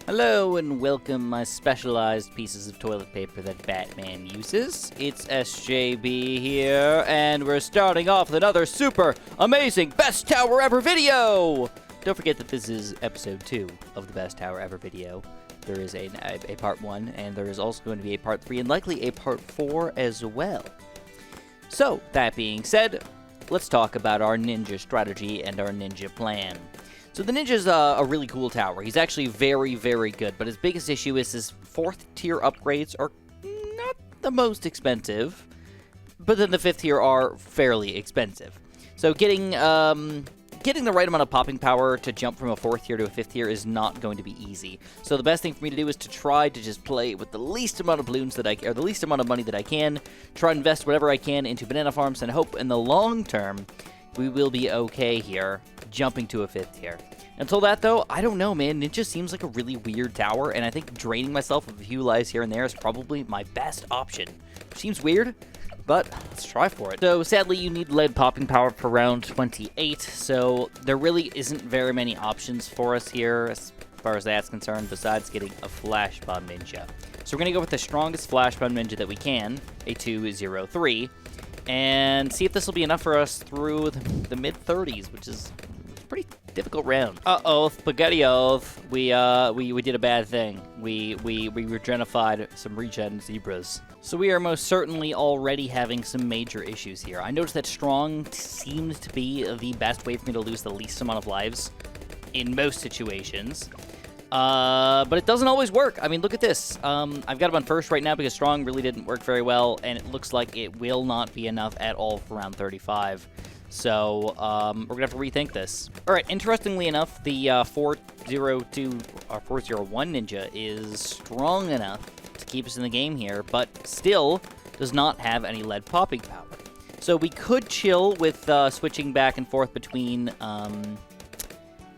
Hello and welcome, my specialized pieces of toilet paper that Batman uses. It's SJB here, and we're starting off with another super amazing Best Tower Ever video! Don't forget that this is episode 2 of the Best Tower Ever video. There is a part 1, and there is also going to be a part 3, and likely a part 4 as well. So, that being said, let's talk about our ninja strategy and our ninja plan. So the ninja's a really cool tower. He's actually very, very good, but his biggest issue is his 4th tier upgrades are not the most expensive, but then the 5th tier are fairly expensive. So getting the right amount of popping power to jump from a 4th tier to a 5th tier is not going to be easy. So the best thing for me to do is to try to just play with the least amount of balloons that or the least amount of money that I can, try to invest whatever I can into banana farms, and hope in the long term we will be okay here, jumping to a 5th tier. Until that, though, I don't know, man. Ninja seems like a really weird tower, and I think draining myself of a few lives here and there is probably my best option. Seems weird, but let's try for it. So, sadly, you need lead popping power for round 28, so there really isn't very many options for us here as far as that's concerned, besides getting a Flash Bomb Ninja. So we're going to go with the strongest Flash Bomb Ninja that we can, a 203, and see if this will be enough for us through the mid-30s, which is a pretty difficult round. Uh-oh, SpaghettiOs. We did a bad thing. We regenified some regen zebras. So we are most certainly already having some major issues here. I noticed that strong seems to be the best way for me to lose the least amount of lives in most situations. But it doesn't always work. I mean, look at this. I've got him on first right now because strong really didn't work very well, and it looks like it will not be enough at all for round 35. So, we're going to have to rethink this. All right, interestingly enough, the 402 or 401 Ninja is strong enough to keep us in the game here, but still does not have any lead popping power. So we could chill with switching back and forth between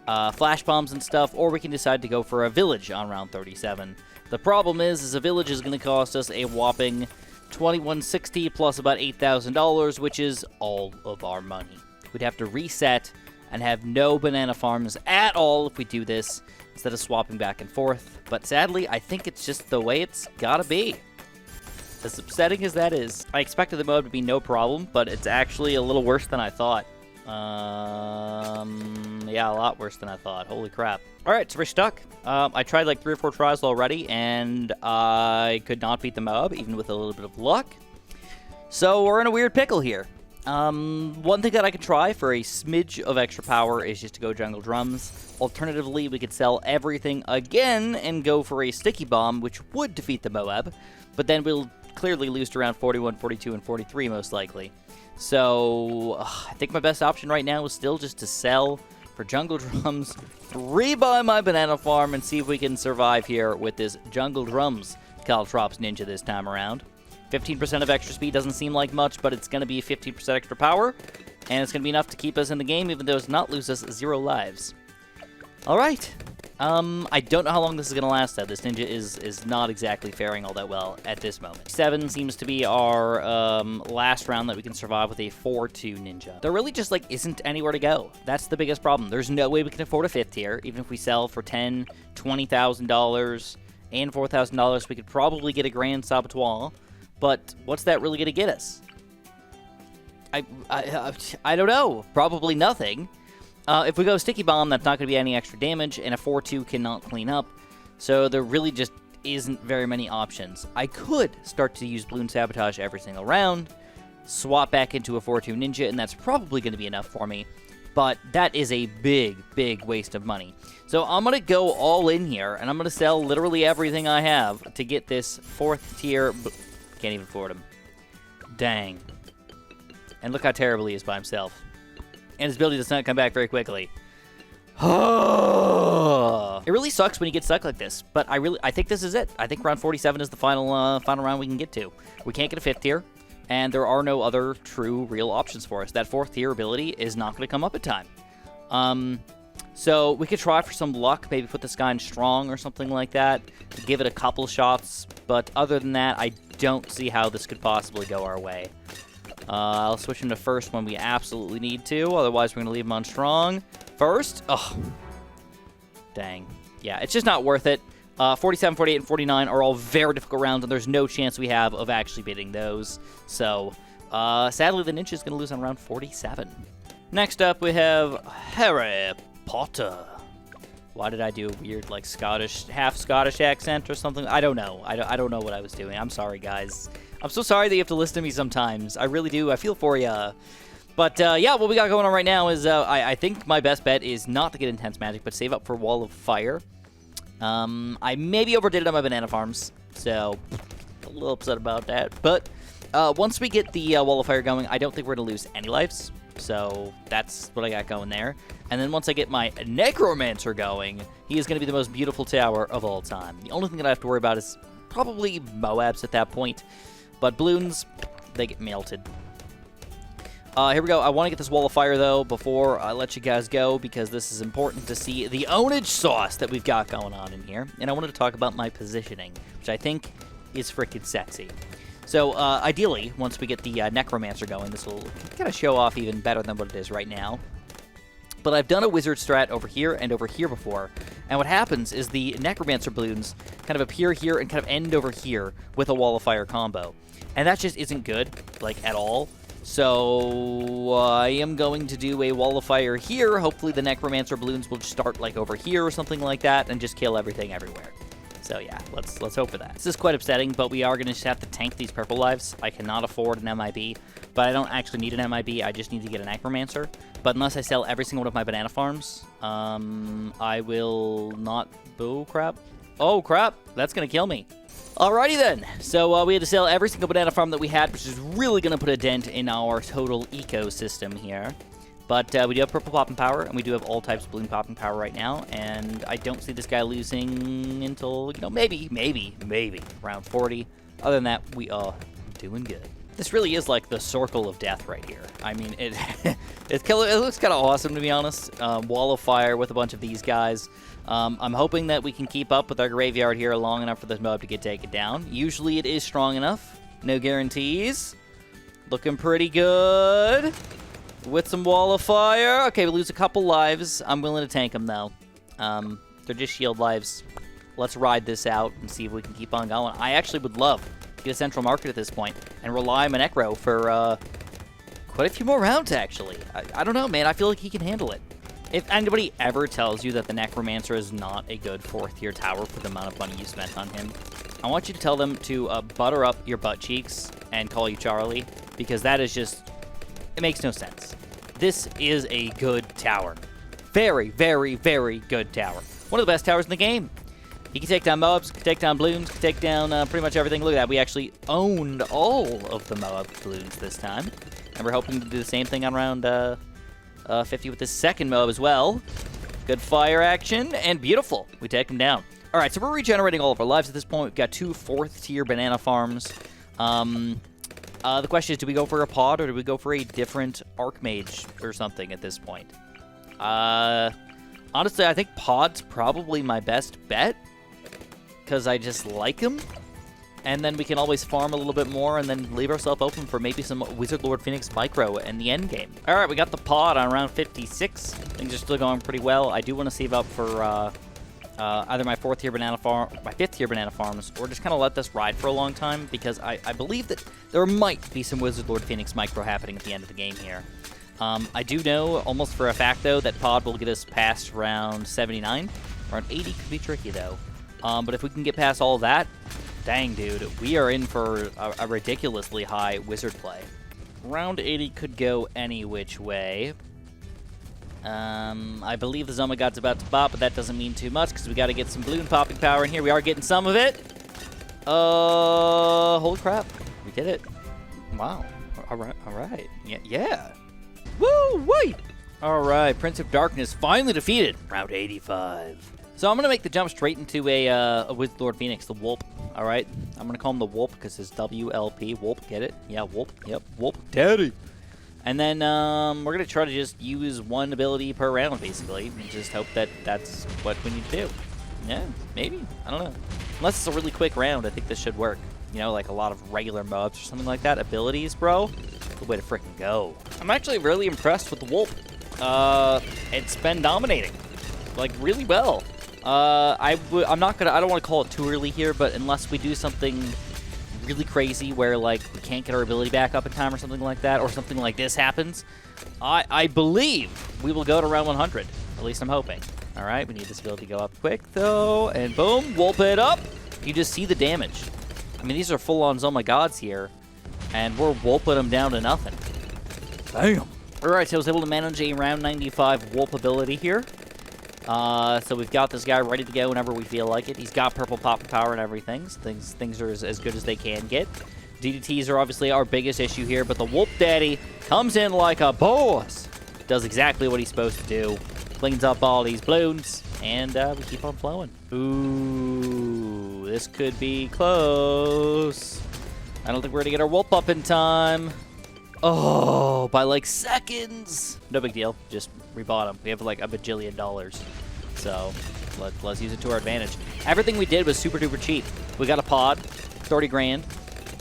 flash bombs and stuff, or we can decide to go for a village on round 37. The problem is a village is going to cost us a whopping $2160 plus about $8,000, which is all of our money. We'd have to reset and have no banana farms at all if we do this, instead of swapping back and forth. But sadly, I think it's just the way it's gotta be. As upsetting as that is, I expected the mode to be no problem, but it's actually a little worse than I thought. Yeah, a lot worse than I thought. Holy crap. Alright, so we're stuck. I tried like 3 or 4 tries already, and I could not beat the mob, even with a little bit of luck. So we're in a weird pickle here. One thing that I could try for a smidge of extra power is just to go jungle drums. Alternatively, we could sell everything again and go for a sticky bomb, which would defeat the Moab, but then we'll clearly lose to around 41, 42, and 43 most likely. So, I think my best option right now is still just to sell for jungle drums, rebuy my banana farm, and see if we can survive here with this jungle drums Caltrops Ninja this time around. 15% of extra speed doesn't seem like much, but it's going to be 15% extra power, and it's going to be enough to keep us in the game, even though it's not lose us 0 lives. Alright. I don't know how long this is going to last, though. This ninja is not exactly faring all that well at this moment. 7 seems to be our last round that we can survive with a 4-2 ninja. There really just, like, isn't anywhere to go. That's the biggest problem. There's no way we can afford a 5th tier. Even if we sell for $10,000, $20,000, and $4,000, we could probably get a Grand Saboteur. But what's that really going to get us? I don't know. Probably nothing. If we go Sticky Bomb, that's not going to be any extra damage, and a 4-2 cannot clean up, so there really just isn't very many options. I could start to use Balloon Sabotage every single round, swap back into a 4-2 Ninja, and that's probably going to be enough for me, but that is a big, big waste of money. So I'm going to go all in here, and I'm going to sell literally everything I have to get this 4th tier... Can't even afford him. Dang. And look how terrible he is by himself. And his ability does not come back very quickly. It really sucks when you get stuck like this, but I think this is it. I think round 47 is the final round we can get to. We can't get a 5th tier, and there are no other true, real options for us. That 4th tier ability is not going to come up in time. So we could try for some luck, maybe put this guy in strong or something like that, to give it a couple shots, but other than that, I don't see how this could possibly go our way. I'll switch him to first when we absolutely need to. Otherwise, we're going to leave him on strong. First. Oh. Dang. Yeah, it's just not worth it. 47, 48, and 49 are all very difficult rounds, and there's no chance we have of actually beating those. So, sadly, the Ninja is going to lose on round 47. Next up, we have Harry Potter. Why did I do a weird, like, half Scottish accent or something? I don't know. I don't know what I was doing. I'm sorry, guys. I'm so sorry that you have to listen to me sometimes. I really do. I feel for you. But, yeah, what we got going on right now is I think my best bet is not to get Intense Magic, but save up for Wall of Fire. I maybe overdid it on my banana farms, so a little upset about that. But once we get the Wall of Fire going, I don't think we're going to lose any lives. So that's what I got going there. And then once I get my Necromancer going, he is going to be the most beautiful tower of all time. The only thing that I have to worry about is probably Moabs at that point. But balloons, they get melted. Here we go. I want to get this Wall of Fire, though, before I let you guys go, because this is important to see the ownage sauce that we've got going on in here. And I wanted to talk about my positioning, which I think is freaking sexy. So, ideally, once we get the Necromancer going, this will kind of show off even better than what it is right now. But I've done a Wizard strat over here and over here before, and what happens is the Necromancer balloons kind of appear here and kind of end over here with a Wall of Fire combo. And that just isn't good, like, at all. So, I am going to do a Wall of Fire here. Hopefully the Necromancer balloons will start, like, over here or something like that, and just kill everything everywhere. So yeah, let's hope for that. This is quite upsetting, but we are going to just have to tank these purple lives. I cannot afford an MIB, but I don't actually need an MIB. I just need to get an Necromancer. But unless I sell every single one of my banana farms, I will not... Oh, crap. Oh, crap. That's going to kill me. Alrighty then. So we had to sell every single banana farm that we had, which is really going to put a dent in our total ecosystem here. But we do have purple popping power, and we do have all types of balloon popping power right now, and I don't see this guy losing until, you know, maybe around 40. Other than that, we are doing good. This really is like the circle of death right here. I mean, it looks kind of awesome, to be honest. Wall of Fire with a bunch of these guys. I'm hoping that we can keep up with our graveyard here long enough for this mob to get taken down. Usually it is strong enough. No guarantees. Looking pretty good. With some Wall of Fire. Okay, we lose a couple lives. I'm willing to tank them, though. They're just shield lives. Let's ride this out and see if we can keep on going. I actually would love to get a central market at this point and rely on my Necro for quite a few more rounds, actually. I don't know, man. I feel like he can handle it. If anybody ever tells you that the Necromancer is not a good 4th tier tower for the amount of money you spent on him, I want you to tell them to butter up your butt cheeks and call you Charlie, because that is just... It makes no sense. This is a good tower. Very, very, very good tower. One of the best towers in the game. He can take down mobs, can take down balloons, can take down pretty much everything. Look at that. We actually owned all of the mob balloons this time. And we're hoping to do the same thing on round 50 with this second mob as well. Good fire action, and beautiful. We take him down. All right, so we're regenerating all of our lives at this point. We've got 2 4th tier banana farms. The question is, do we go for a pod, or do we go for a different Archmage or something at this point? Honestly, I think pod's probably my best bet, because I just like him. And then we can always farm a little bit more and then leave ourselves open for maybe some Wizard Lord Phoenix micro in the end game. All right, we got the pod on round 56. Things are still going pretty well. I do want to save up for... either my 4th tier banana farm, my 5th tier banana farms, or just kind of let this ride for a long time, because I believe that there might be some Wizard Lord Phoenix micro happening at the end of the game here. I do know almost for a fact, though, that pod will get us past round 79. Round 80 could be tricky, though. But if we can get past all that, dang, dude, we are in for a ridiculously high wizard play. Round 80 could go any which way. I believe the Zoma God's about to pop, but that doesn't mean too much, because we got to get some balloon popping power in here. We are getting some of it. Holy crap. We did it. Wow. All right. Yeah. Woo-wee! All right, Prince of Darkness finally defeated. Round 85. So I'm going to make the jump straight into a Wizard Lord Phoenix, the Whoop. All right? I'm going to call him the Whoop, because it's WLP. Whoop, get it? Yeah, Whoop. Yep, Whoop. Daddy. And then we're going to try to just use one ability per round, basically, and just hope that that's what we need to do. Yeah, maybe. I don't know. Unless it's a really quick round, I think this should work. You know, like a lot of regular mobs or something like that. Abilities, bro. Good way to freaking go. I'm actually really impressed with the Wolf. It's been dominating, like, really well. I'm not gonna. I don't want to call it too early here, but unless we do something really crazy where like we can't get our ability back up in time or something like that, or something like this happens, I believe we will go to round 100. At least I'm hoping. All right, we need this ability to go up quick though, and boom, whoop it up. You just see the damage. I mean, these are full-on Zoma Gods here, and we're whooping them down to nothing. Damn. All right, so I was able to manage a round 95 whoop ability here. So we've got this guy ready to go whenever we feel like it. He's got purple pop power and everything. So things are as good as they can get. DDTs are obviously our biggest issue here, but the Whoop Daddy comes in like a boss. Does exactly what he's supposed to do. Cleans up all these balloons, and we keep on flowing. Ooh, this could be close. I don't think we're going to get our Whoop up in time. Oh, by like seconds. No big deal. Just rebought them. We have like a bajillion dollars. So let's use it to our advantage. Everything we did was super duper cheap. We got a pod, 30 grand.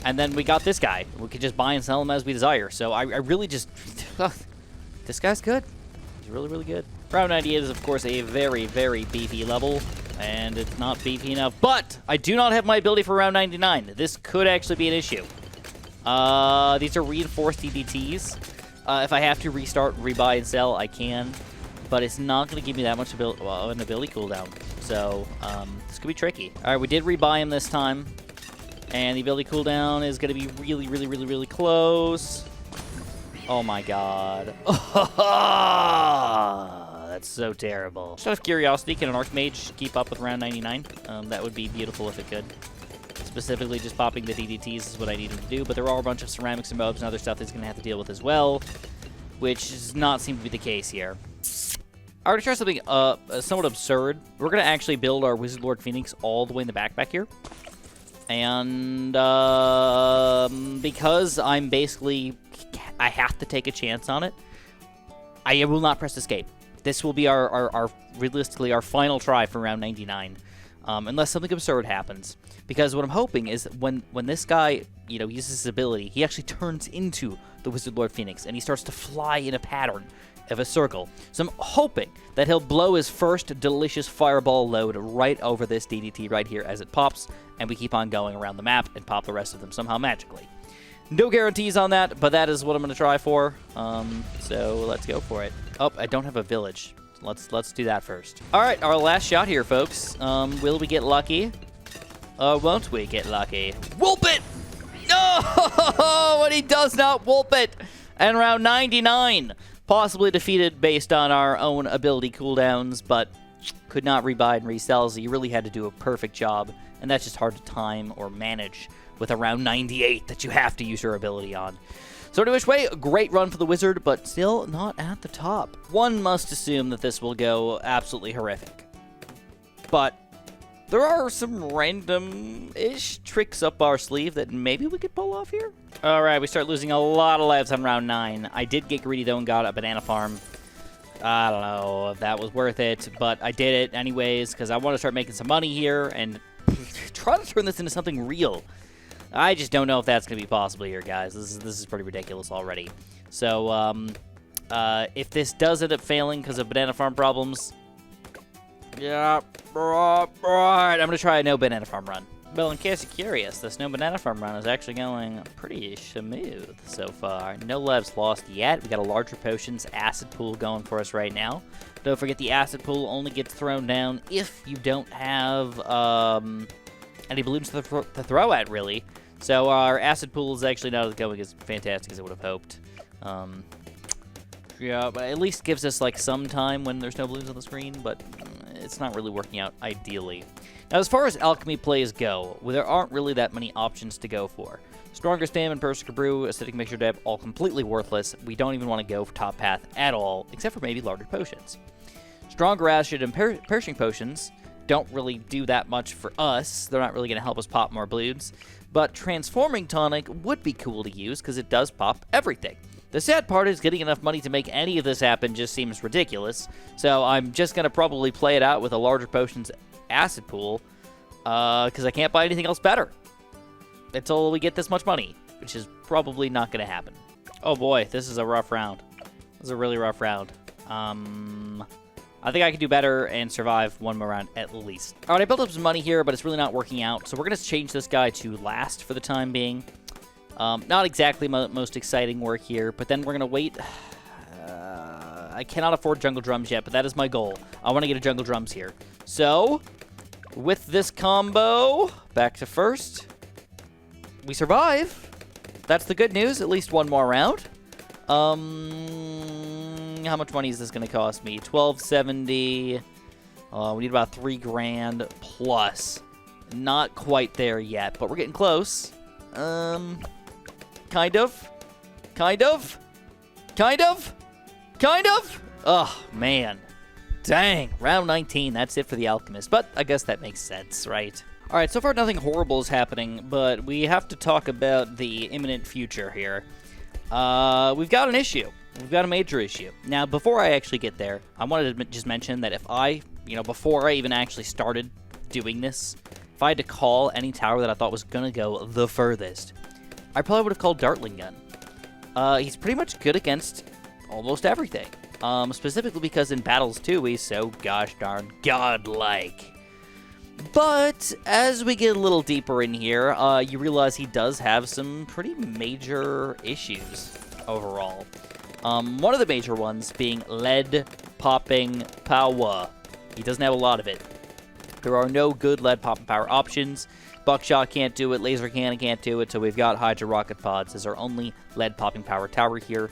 And then we got this guy. We could just buy and sell him as we desire. So I really just... this guy's good. He's really, really good. Round 98 is, of course, a very, very beefy level. And it's not beefy enough. But I do not have my ability for round 99. This could actually be an issue. These are reinforced DDTs. If I have to restart, rebuy, and sell, I can. But it's not going to give me that much an ability cooldown. So, this could be tricky. All right, we did rebuy him this time. And the ability cooldown is going to be really, really, really, really close. Oh, my God. That's so terrible. Just out of curiosity, can an Archmage keep up with round 99? That would be beautiful if it could. Specifically, just popping the DDTs is what I need him to do, but there are a bunch of ceramics and mobs and other stuff he's going to have to deal with as well, which does not seem to be the case here. I'm going to try something somewhat absurd. We're going to actually build our Wizard Lord Phoenix all the way in the back here. And because I'm basically... I have to take a chance on it, I will not press escape. This will be our realistically, our final try for round 99. Unless something absurd happens. Because what I'm hoping is when this guy, uses his ability, he actually turns into the Wizard Lord Phoenix, and he starts to fly in a pattern of a circle. So I'm hoping that he'll blow his first delicious fireball load right over this DDT right here as it pops, and we keep on going around the map and pop the rest of them somehow magically. No guarantees on that, but that is what I'm going to try for. So let's go for it. Oh, I don't have a village. Let's do that first. All right, our last shot here, folks. Will we get lucky? Won't we get lucky? Whoop it! No! And he does not whoop it! And round 99, possibly defeated based on our own ability cooldowns, but could not rebuy and resell, so you really had to do a perfect job, and that's just hard to time or manage with a round 98 that you have to use your ability on. So any which way, a great run for the Wizard, but still not at the top. One must assume that this will go absolutely horrific. But there are some random-ish tricks up our sleeve that maybe we could pull off here. All right, we start losing a lot of lives on round 9. I did get greedy, though, and got a banana farm. I don't know if that was worth it, but I did it anyways because I want to start making some money here and try to turn this into something real. I just don't know if that's going to be possible here, guys. This is pretty ridiculous already. So, if this does end up failing because of banana farm problems, yeah, right, I'm going to try a no banana farm run. Well, in case you're curious, this no banana farm run is actually going pretty smooth so far. No lives lost yet. We got a larger potions acid pool going for us right now. Don't forget the acid pool only gets thrown down if you don't have any balloons to throw at, really. So our acid pool is actually not going as fantastic as I would have hoped. Yeah, but at least gives us like some time when there's no balloons on the screen, but it's not really working out ideally. Now, as far as alchemy plays go, there aren't really that many options to go for. Stronger Stam and Berserker Brew, Acidic Mixture Deb, all completely worthless. We don't even want to go for top path at all, except for maybe larger potions. Stronger Acid and Perishing Potions don't really do that much for us. They're not really going to help us pop more balloons. But Transforming Tonic would be cool to use because it does pop everything. The sad part is getting enough money to make any of this happen just seems ridiculous. So I'm just going to probably play it out with a larger potions acid pool because I can't buy anything else better until we get this much money, which is probably not going to happen. Oh boy, this is a rough round. This is a really rough round. I I think I can do better and survive one more round at least. All right, I built up some money here, but it's really not working out. So we're going to change this guy to last for the time being. Not exactly most exciting work here, but then we're going to wait. I cannot afford jungle drums yet, but that is my goal. I want to get a jungle drums here. So, with this combo, back to first. We survive. That's the good news. At least one more round. How much money is this going to cost me? $12.70. We need about $3 grand plus. Not quite there yet, but we're getting close. Kind of. Kind of. Kind of. Kind of? Oh, man. Dang. Round 19. That's it for the Alchemist. But I guess that makes sense, right? All right, so far nothing horrible is happening, but we have to talk about the imminent future here. We've got an issue. We've got a major issue. Now, before I actually get there, I wanted to just mention that if I, before I even actually started doing this, if I had to call any tower that I thought was going to go the furthest, I probably would have called Dartling Gun. He's pretty much good against almost everything. Specifically because in battles too, he's so gosh darn godlike. But as we get a little deeper in here, you realize he does have some pretty major issues overall. One of the major ones being lead popping power. He doesn't have a lot of it. There are no good lead popping power options. Buckshot can't do it, laser cannon can't do it, so we've got Hydra rocket pods as our only lead popping power tower here.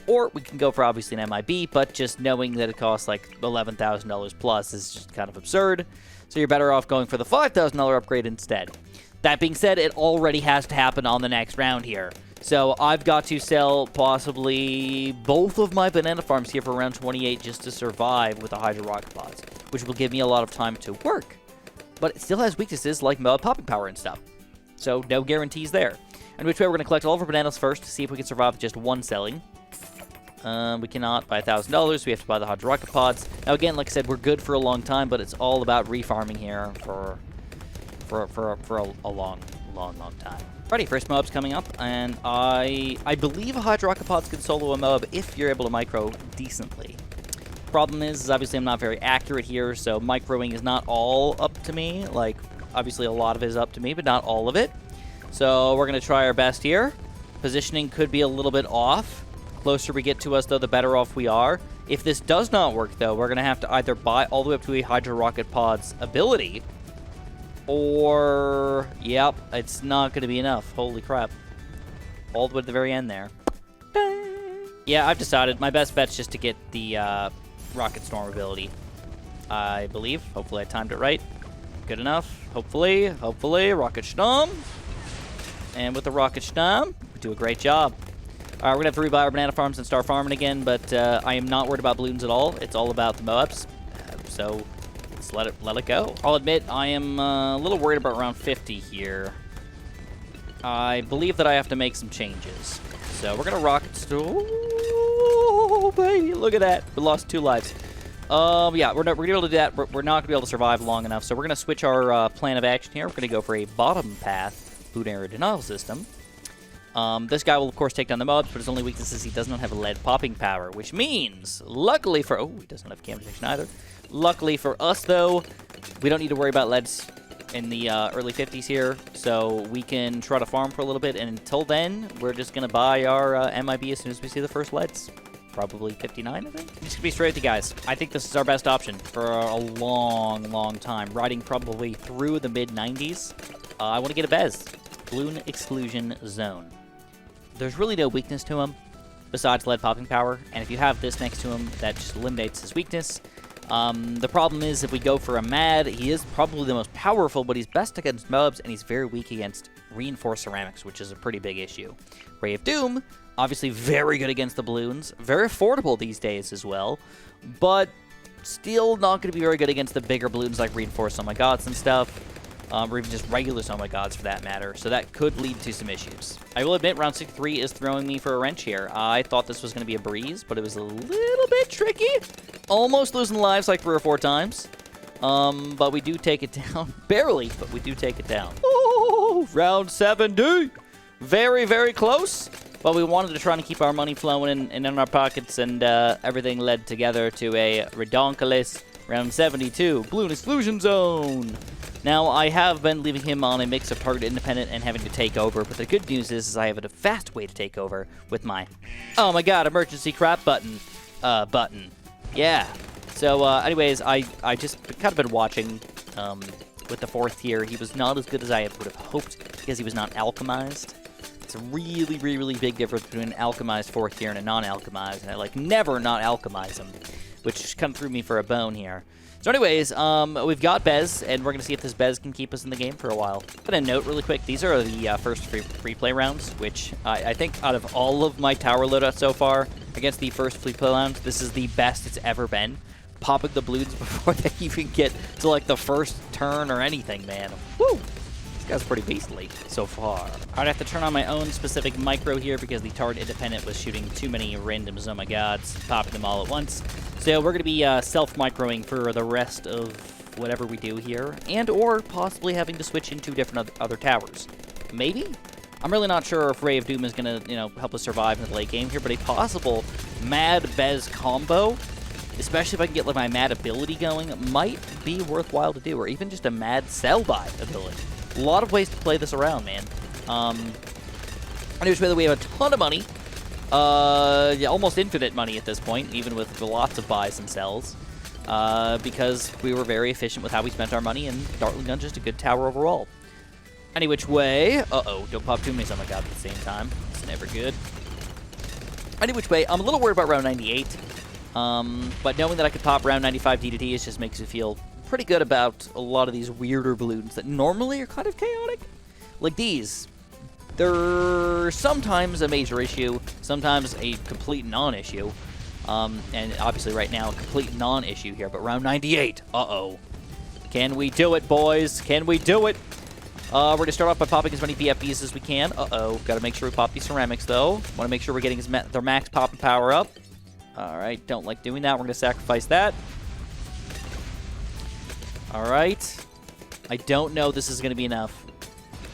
Or we can go for obviously an MIB, but just knowing that it costs like $11,000 plus is just kind of absurd. So you're better off going for the $5,000 upgrade instead. That being said, it already has to happen on the next round here. So I've got to sell possibly both of my banana farms here for round 28 just to survive with the Hydra rocket pods, which will give me a lot of time to work. But it still has weaknesses like popping power and stuff. So no guarantees there. In which way we're going to collect all of our bananas first to see if we can survive with just one selling. We cannot buy $1,000, so we have to buy the Hydra rocket pods. Now again, like I said, we're good for a long time, but it's all about refarming here for a long time. Alrighty, first mob's coming up, and I believe Hydra rocket pods can solo a mob if you're able to micro decently. Problem is obviously I'm not very accurate here, so microing is not all up to me. Like, obviously a lot of it is up to me, but not all of it. So we're going to try our best here. Positioning could be a little bit off. Closer we get to us, though, the better off we are. If this does not work, though, we're going to have to either buy all the way up to a Hydra rocket pod's ability, or, yep, it's not going to be enough. Holy crap. All the way to the very end there. Yeah, I've decided my best bet's just to get the Rocket Storm ability, I believe. Hopefully I timed it right. Good enough. Hopefully. Rocket Storm. And with the Rocket Storm, we do a great job. All right, we're going to have to rebuy our banana farms and start farming again, but I am not worried about balloons at all. It's all about the Moabs, so let's let it go. I'll admit I am a little worried about round 50 here. I believe that I have to make some changes. So we're going to rocket store. Oh, baby, look at that. We lost 2 lives. Yeah, we're going to be able to do that. We're not going to be able to survive long enough, so we're going to switch our plan of action here. We're going to go for a bottom path boot area denial system. This guy will, of course, take down the mobs, but his only weakness is he does not have a lead popping power, which means, luckily for... Oh, he doesn't have cam detection either. Luckily for us, though, we don't need to worry about leads in the early 50s here, so we can try to farm for a little bit, and until then, we're just going to buy our MIB as soon as we see the first leads. Probably 59, I think. I'm just going to be straight with you guys. I think this is our best option for a long time, riding probably through the mid-90s. I want to get a Bez. Balloon Exclusion Zone. There's really no weakness to him besides lead popping power, and if you have this next to him, that just eliminates his weakness. The problem is if we go for a Mad, he is probably the most powerful, but he's best against mobs, and he's very weak against reinforced ceramics, which is a pretty big issue. Ray of Doom, obviously very good against the balloons, very affordable these days as well, but still not going to be very good against the bigger balloons like reinforced Oh My Gods and stuff. Or even just regular Oh My Gods for that matter, so that could lead to some issues. I will admit, round 63 is throwing me for a wrench here. I thought this was going to be a breeze, but it was a little bit tricky. Almost losing lives like 3 or 4 times. But we do take it down. Barely, but we do take it down. Oh, round 70. Very, very close. But we wanted to try and keep our money flowing in our pockets, and everything led together to a redonkulous round 72 Balloon Exclusion Zone. Now, I have been leaving him on a mix of target independent and having to take over, but the good news is I have a fast way to take over with my, oh my god, emergency crap button. Yeah. So, anyways, I just kind of been watching with the 4th tier. He was not as good as I would have hoped because he was not alchemized. It's a really, really big difference between an alchemized 4th tier and a non-alchemized, and I, like, never not alchemize him, which kind of threw me for a bone here. So anyways, we've got Bez, and we're going to see if this Bez can keep us in the game for a while. I'm going to note really quick, these are the first free play rounds, which I think out of all of my tower loadouts so far, against the first free play rounds, this is the best it's ever been. Popping the balloons before they even get to, like, the first turn or anything, man. Woo! This guy's pretty beastly so far. I'd have to turn on my own specific micro here because the target independent was shooting too many randoms, oh my gods, popping them all at once. So we're going to be self-microing for the rest of whatever we do here, and or possibly having to switch into different other towers. Maybe? I'm really not sure if Ray of Doom is going to, help us survive in the late game here, but a possible Mad Bez combo, especially if I can get, like, my Mad ability going, might be worthwhile to do, or even just a Mad Sell-Buy ability. A lot of ways to play this around, man. Anyways, whether we have a ton of money, yeah, almost infinite money at this point, even with lots of buys and sells, because we were very efficient with how we spent our money, and Dartling Gun's just a good tower overall. Any which way, don't pop too many oh my god at the same time. It's never good. Any which way, I'm a little worried about round 98, but knowing that I could pop round 95 DDTs just makes me feel pretty good about a lot of these weirder balloons that normally are kind of chaotic. Like these. They're sometimes a major issue, sometimes a complete non-issue, and obviously right now a complete non-issue here, but round 98, Can we do it, boys? Can we do it? We're going to start off by popping as many BFBs as we can. Got to make sure we pop these ceramics, though. Want to make sure we're getting their max pop and power up. Alright, don't like doing that. We're going to sacrifice that. Alright. I don't know this is going to be enough.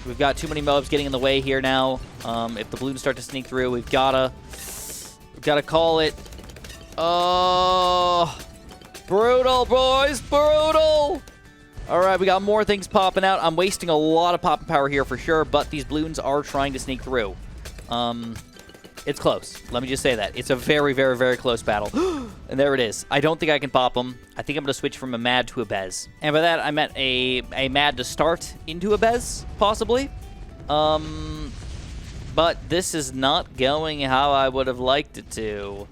We've got too many mobs getting in the way here now. If the balloons start to sneak through, we've gotta call it. Oh, brutal, boys, brutal. All right, we got more things popping out. I'm wasting a lot of popping power here for sure, but these balloons are trying to sneak through. It's close. Let me just say that. It's a very, very, very close battle. And there it is. I don't think I can pop them. I think I'm going to switch from a Mad to a Bez. And by that, I meant a Mad to start into a Bez, possibly. But this is not going how I would have liked it to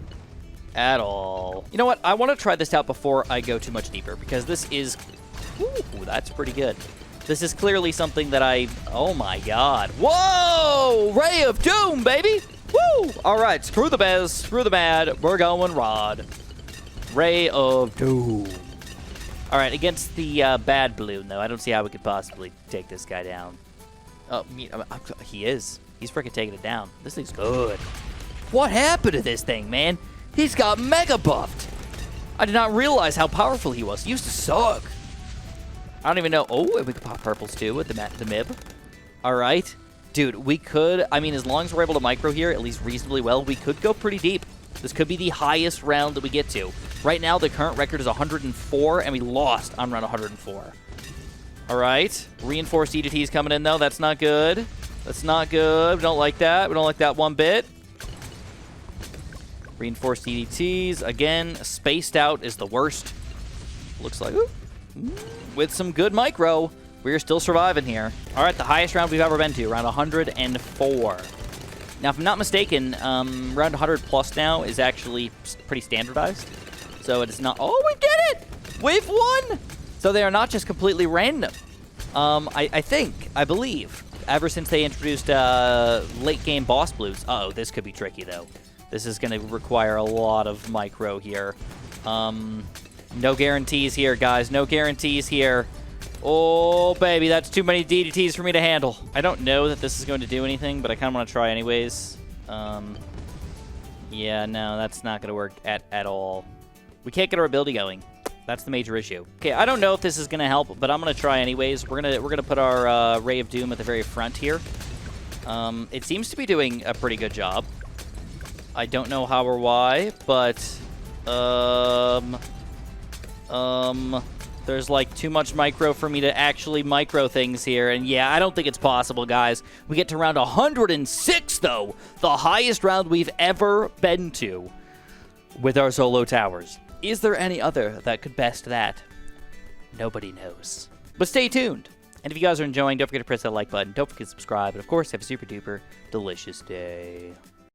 at all. You know what? I want to try this out before I go too much deeper, because this is... Ooh, that's pretty good. This is clearly something that oh my god. Whoa! Ray of Doom, baby! Woo! Alright, screw the Bez, screw the Mad, we're going Rod. Ray of Doom. Alright, against the bad balloon, though, I don't see how we could possibly take this guy down. He is. He's freaking taking it down. This thing's good. What happened to this thing, man? He's got mega buffed. I did not realize how powerful he was. He used to suck. I don't even know. Oh, we could pop purples, too, with the MIB. Alright. Dude, we could, I mean, as long as we're able to micro here, at least reasonably well, we could go pretty deep. This could be the highest round that we get to. Right now, the current record is 104, and we lost on round 104. All right. Reinforced EDTs coming in, though. That's not good. That's not good. We don't like that. We don't like that one bit. Reinforced EDTs. Again, spaced out is the worst. Looks like, with some good micro, we're still surviving here. All right, the highest round we've ever been to, round 104. Now, if I'm not mistaken, round 100 plus now is actually pretty standardized. So it is not... Oh, we did it! We've won! So they are not just completely random. I believe, ever since they introduced late game boss blues. Uh-oh, this could be tricky, though. This is going to require a lot of micro here. No guarantees here, guys. No guarantees here. Oh, baby, that's too many DDTs for me to handle. I don't know that this is going to do anything, but I kind of want to try anyways. Yeah, no, that's not going to work at all. We can't get our ability going. That's the major issue. Okay, I don't know if this is going to help, but I'm going to try anyways. We're gonna put our Ray of Doom at the very front here. It seems to be doing a pretty good job. I don't know how or why, but there's like too much micro for me to actually micro things here. And yeah, I don't think it's possible, guys. We get to round 106, though. The highest round we've ever been to with our solo towers. Is there any other that could best that? Nobody knows. But stay tuned. And if you guys are enjoying, don't forget to press that like button. Don't forget to subscribe. And of course, have a super duper delicious day.